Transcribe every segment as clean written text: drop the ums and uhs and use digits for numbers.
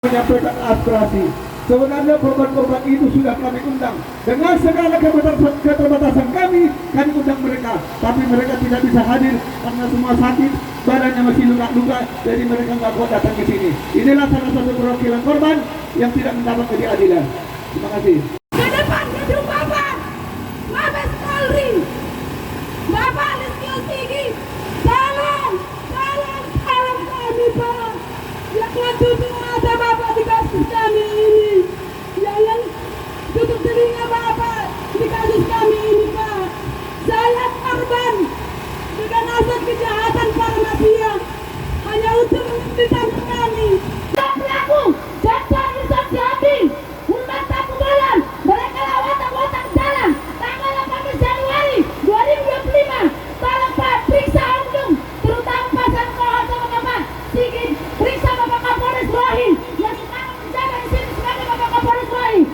menyampaikan aspirasi. Sebenarnya korban-korban itu sudah kami undang. Dengan segala keterbatasan kami undang mereka. Tapi mereka tidak bisa hadir karena semua sakit, badannya masih luka-luka, jadi mereka nggak kuat datang ke sini. Inilah salah satu perwakilan korban yang tidak mendapat keadilan. Terima kasih. Ke depan gedung Bapak, Mabes Polri, Bapak Listio Sigit, tolong kami Pak. Jangan tutup mata Bapak di kasus kami ini. Jangan tutup telinga Bapak di kasus kami ini Pak. Saya korban dengan asal kejahatan para mafia hanya untuk menghentikan kami. Pelaku dan instansi hati umat Takubalan mereka watak jalan tanggal 18 Januari 2025. Tolong Pak periksa oknum terutama pasal sama Bapak Sigit, periksa Bapak Kapolres Rohim yang sekarang menjabat di sini sebagai Bapak Kapolres Rohim.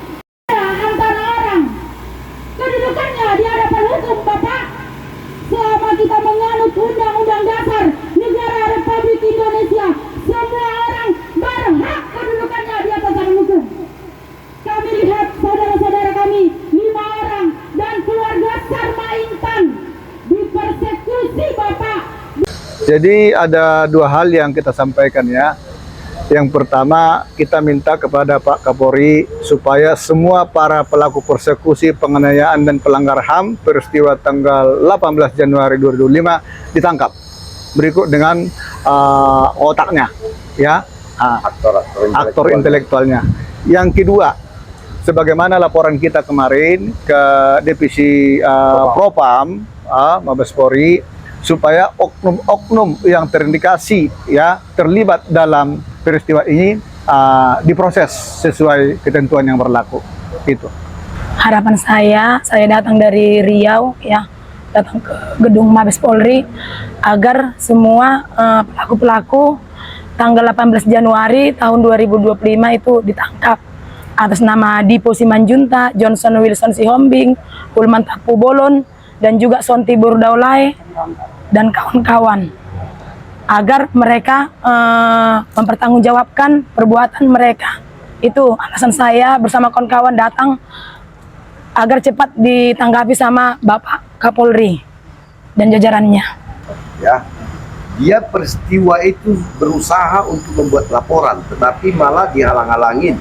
Antara orang kedudukannya di hadapan hukum Bapak selama kita menganut Undang-Undang Dasar Negara Republik Indonesia, semua orang berhak kedudukannya di atas hukum. Kami lihat saudara-saudara kami 5 orang dan keluarga Sarma Intan dipersekusi Bapak. Jadi ada dua hal yang kita sampaikan ya. Yang pertama, kita minta kepada Pak Kapolri supaya semua para pelaku persekusi, penganiayaan dan pelanggar HAM peristiwa tanggal 18 Januari 2025 ditangkap. Berikut dengan otaknya ya, aktor intelektualnya. Yang kedua, sebagaimana laporan kita kemarin ke Divisi Propam Mabes Polri, supaya oknum-oknum yang terindikasi ya terlibat dalam peristiwa ini diproses sesuai ketentuan yang berlaku. Itu harapan saya datang dari Riau ya, datang ke gedung Mabes Polri agar semua pelaku-pelaku tanggal 18 Januari tahun 2025 itu ditangkap atas nama Dipo Simanjunta, Johnson Wilson Sihombing, Ulman Takubolon, dan juga Sonti Burdaulai dan kawan-kawan, agar mereka mempertanggungjawabkan perbuatan mereka. Itu alasan saya bersama kawan-kawan datang agar cepat ditanggapi sama Bapak Kapolri dan jajarannya. Ya, dia peristiwa itu berusaha untuk membuat laporan, tetapi malah dihalang-halangin.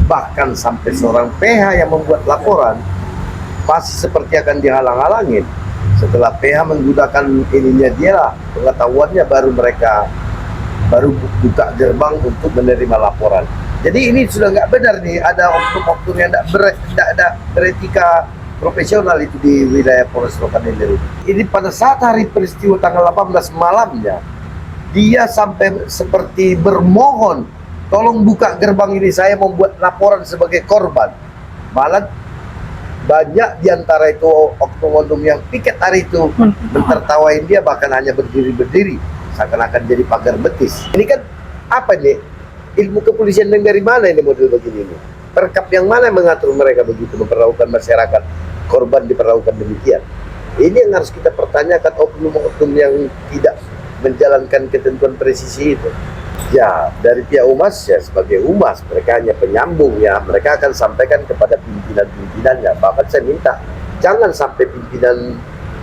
Bahkan sampai seorang PH yang membuat laporan pasti seperti akan dihalang-halangin. Setelah PH menggunakan ininya dia lah, pengetahuannya baru buka gerbang untuk menerima laporan. Jadi ini sudah nggak benar nih, ada oknum-oknum yang tidak beretika profesional itu di wilayah Polres Rokan Hilir. Ini pada saat hari peristiwa tanggal 18 malamnya, dia sampai seperti bermohon, tolong buka gerbang ini, saya membuat laporan sebagai korban. Malah banyak diantara itu oknum-oknum yang piket hari itu mentertawain dia, bahkan hanya berdiri-berdiri seakan-akan jadi pagar betis. Ini kan apa nih, ilmu kepolisian dari mana ini model begini ini? Perkap yang mana yang mengatur mereka begitu memperlakukan masyarakat, korban diperlakukan demikian? Ini yang harus kita pertanyakan, oknum-oknum yang tidak menjalankan ketentuan presisi itu. Ya, dari pihak Humas ya, sebagai Humas mereka hanya penyambung ya, mereka akan sampaikan kepada pimpinan-pimpinannya. Bahkan saya minta jangan sampai pimpinan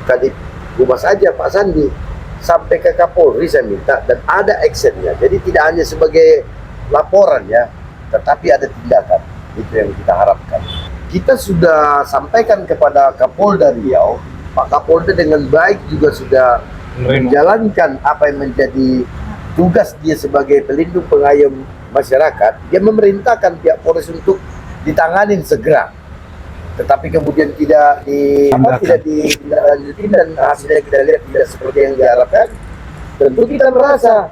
Kadif Humas saja Pak Sandi, sampai ke Kapolri saya minta, dan ada actionnya. Jadi tidak hanya sebagai laporan ya, tetapi ada tindakan. Itu yang kita harapkan. Kita sudah sampaikan kepada Kapolda Riau, Pak Kapolda dengan baik juga sudah menjalankan apa yang menjadi tugas dia sebagai pelindung pengayom masyarakat. Dia memerintahkan pihak Polres untuk ditanganin segera, tetapi kemudian tidak ditindaklanjuti dan hasilnya kita lihat tidak seperti yang diharapkan. Tentu kita merasa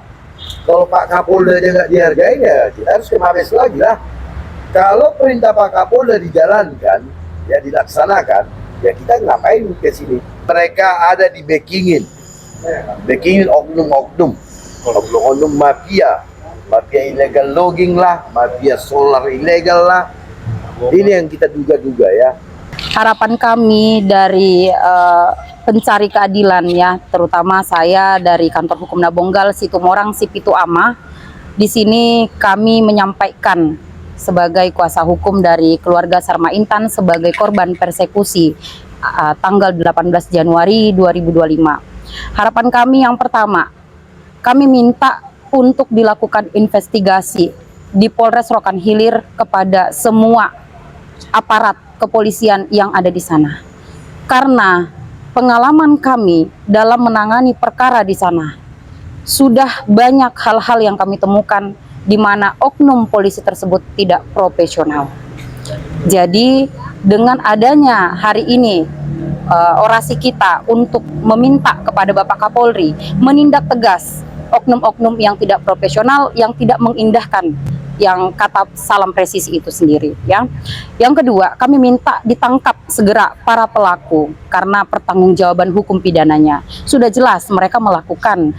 kalau Pak Kapolda nggak dihargai ya kita harus ke Mabes lagi lah. Kalau perintah Pak Kapolda dijalankan ya dilaksanakan, ya kita ngapain ke sini? Mereka ada di backingin oknum-oknum mafia illegal logging lah, mafia solar ilegal lah. Ini yang kita duga-duga ya. Harapan kami dari pencari keadilan ya, terutama saya dari Kantor Hukum Nabonggal, Situmorang, Sipitu Ama, Di sini kami menyampaikan sebagai kuasa hukum dari keluarga Sarma Intan sebagai korban persekusi tanggal 18 Januari 2025. Harapan kami yang pertama, kami minta untuk dilakukan investigasi di Polres Rokan Hilir kepada semua aparat kepolisian yang ada di sana. Karena pengalaman kami dalam menangani perkara di sana, sudah banyak hal-hal yang kami temukan di mana oknum polisi tersebut tidak profesional. Jadi dengan adanya hari ini orasi kita untuk meminta kepada Bapak Kapolri menindak tegas oknum-oknum yang tidak profesional, yang tidak mengindahkan yang kata salam presisi itu sendiri, ya. Yang kedua, kami minta ditangkap segera para pelaku karena pertanggungjawaban hukum pidananya. Sudah jelas mereka melakukan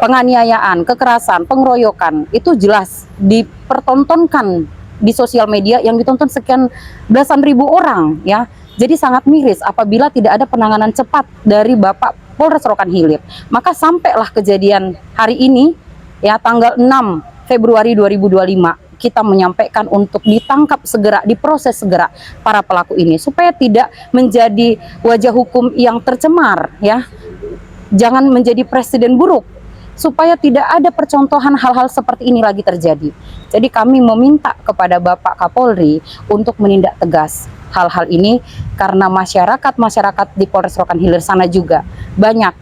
penganiayaan, kekerasan, pengeroyokan, itu jelas dipertontonkan di sosial media yang ditonton sekian belasan ribu orang, ya. Jadi sangat miris apabila tidak ada penanganan cepat dari Bapak Polres Rokan Hilir. Maka sampailah kejadian hari ini, ya, tanggal 6 Februari 2025, kita menyampaikan untuk ditangkap segera, diproses segera para pelaku ini supaya tidak menjadi wajah hukum yang tercemar, ya. Jangan menjadi presiden buruk, supaya tidak ada percontohan hal-hal seperti ini lagi terjadi. Jadi kami meminta kepada Bapak Kapolri untuk menindak tegas hal-hal ini, karena masyarakat di Polres Rokan Hilir sana juga banyak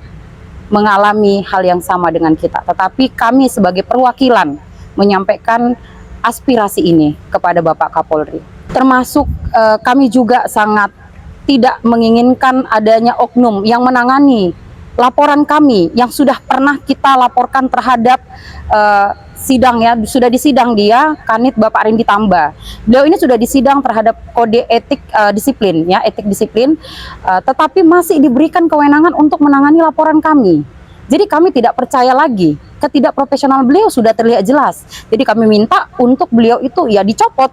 mengalami hal yang sama dengan kita. Tetapi kami sebagai perwakilan menyampaikan aspirasi ini kepada Bapak Kapolri. Termasuk kami juga sangat tidak menginginkan adanya oknum yang menangani laporan kami yang sudah pernah kita laporkan terhadap sidang, ya, sudah disidang dia, Kanit Bapak Rindi Tamba. Beliau ini sudah disidang terhadap kode etik disiplin, ya, etik disiplin, tetapi masih diberikan kewenangan untuk menangani laporan kami. Jadi kami tidak percaya lagi, ketidakprofesional beliau sudah terlihat jelas. Jadi kami minta untuk beliau itu ya dicopot,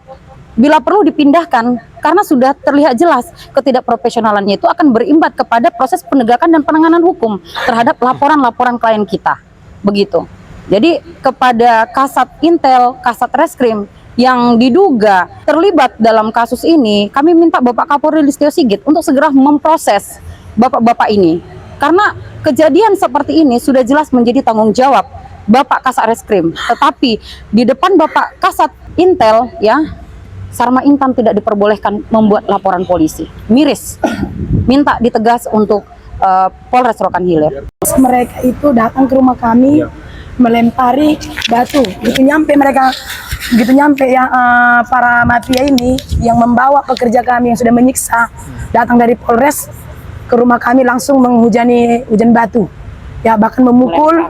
bila perlu dipindahkan, karena sudah terlihat jelas ketidakprofesionalannya itu akan berimbat kepada proses penegakan dan penanganan hukum terhadap laporan-laporan klien kita. Begitu. Jadi kepada Kasat Intel, Kasat Reskrim yang diduga terlibat dalam kasus ini, kami minta Bapak Kapolri Listio Sigit untuk segera memproses bapak-bapak ini. Karena kejadian seperti ini sudah jelas menjadi tanggung jawab Bapak Kasat Reskrim. Tetapi di depan Bapak Kasat Intel, ya, Sarma Intan tidak diperbolehkan membuat laporan polisi. Miris. Minta ditegas untuk Polres Rokan Hilir. Mereka itu datang ke rumah kami melempari batu. Gitu nyampe ya para mafia ini yang membawa pekerja kami yang sudah menyiksa datang dari Polres ke rumah kami langsung menghujani hujan batu. Ya, bahkan memukul,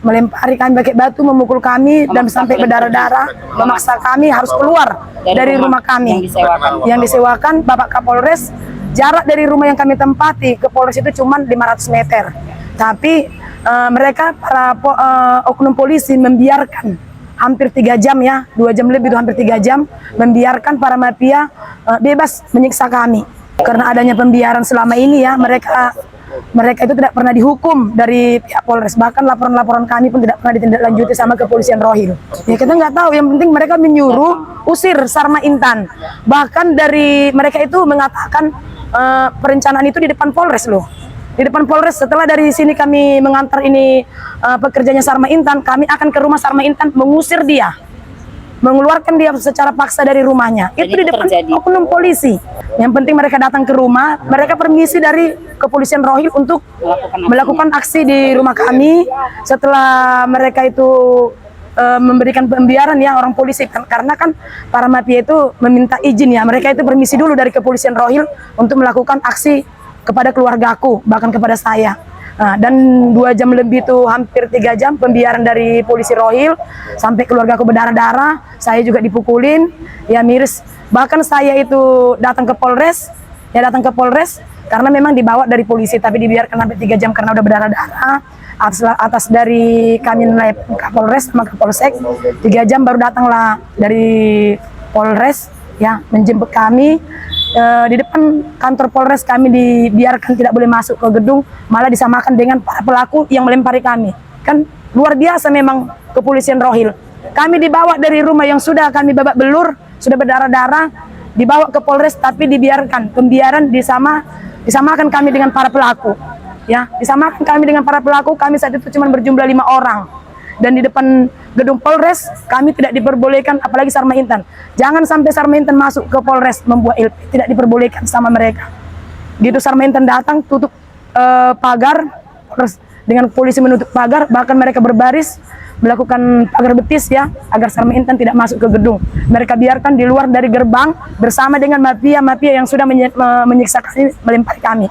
melempari kami pakai batu, memukul kami dan sampai berdarah-darah, memaksa kami harus keluar dari rumah kami yang disewakan Bapak Kapolres. Jarak dari rumah yang kami tempati ke Polres itu cuma 500 meter. Tapi mereka para oknum polisi membiarkan hampir 3 jam, ya, 2 jam lebih itu hampir 3 jam, membiarkan para mafia bebas menyiksa kami. Karena adanya pembiaran selama ini, ya, mereka itu tidak pernah dihukum dari pihak Polres. Bahkan laporan-laporan kami pun tidak pernah ditindaklanjuti sama kepolisian Rohil. Ya, kita nggak tahu, yang penting mereka menyuruh usir Sarma Intan. Bahkan dari mereka itu mengatakan perencanaan itu di depan Polres loh. Di depan Polres, setelah dari sini kami mengantar ini pekerjanya Sarma Intan, kami akan ke rumah Sarma Intan mengusir dia, mengeluarkan dia secara paksa dari rumahnya. Itu di depan oknum polisi. Yang penting mereka datang ke rumah, mereka permisi dari kepolisian Rohil untuk melakukan aksi di rumah kami. Setelah mereka itu memberikan pembiaran, ya, orang polisi, karena kan para mafia itu meminta izin, ya, mereka itu permisi dulu dari kepolisian Rohil untuk melakukan aksi kepada keluargaku, bahkan kepada saya. Nah, dan 2 jam lebih itu hampir 3 jam pembiaran dari polisi Rohil sampai keluargaku berdarah-darah, saya juga dipukulin, ya, miris. Bahkan saya itu datang ke Polres, karena memang dibawa dari polisi, tapi dibiarkan sampai 3 jam karena udah berdarah-darah. Atas dari kami naik Kapolres sama Kapolsek, 3 jam baru datanglah dari Polres, ya, menjemput kami. Di depan kantor Polres kami dibiarkan tidak boleh masuk ke gedung, malah disamakan dengan para pelaku yang melempari kami. Kan luar biasa memang kepolisian Rohil. Kami dibawa dari rumah yang sudah kami babak belur, sudah berdarah-darah, dibawa ke Polres, tapi dibiarkan, pembiaran disamakan kami dengan para pelaku. Ya, disamakan kami dengan para pelaku. Kami saat itu cuma berjumlah 5 orang. Dan di depan gedung Polres kami tidak diperbolehkan, apalagi Sarma Intan. Jangan sampai Sarma Intan masuk ke Polres membuat LP, tidak diperbolehkan sama mereka. Gitu Sarma Intan datang tutup pagar, terus dengan polisi menutup pagar, bahkan mereka berbaris melakukan pagar betis ya, agar Sarma Intan tidak masuk ke gedung. Mereka biarkan di luar dari gerbang bersama dengan mafia yang sudah menyiksa kami, melempari kami.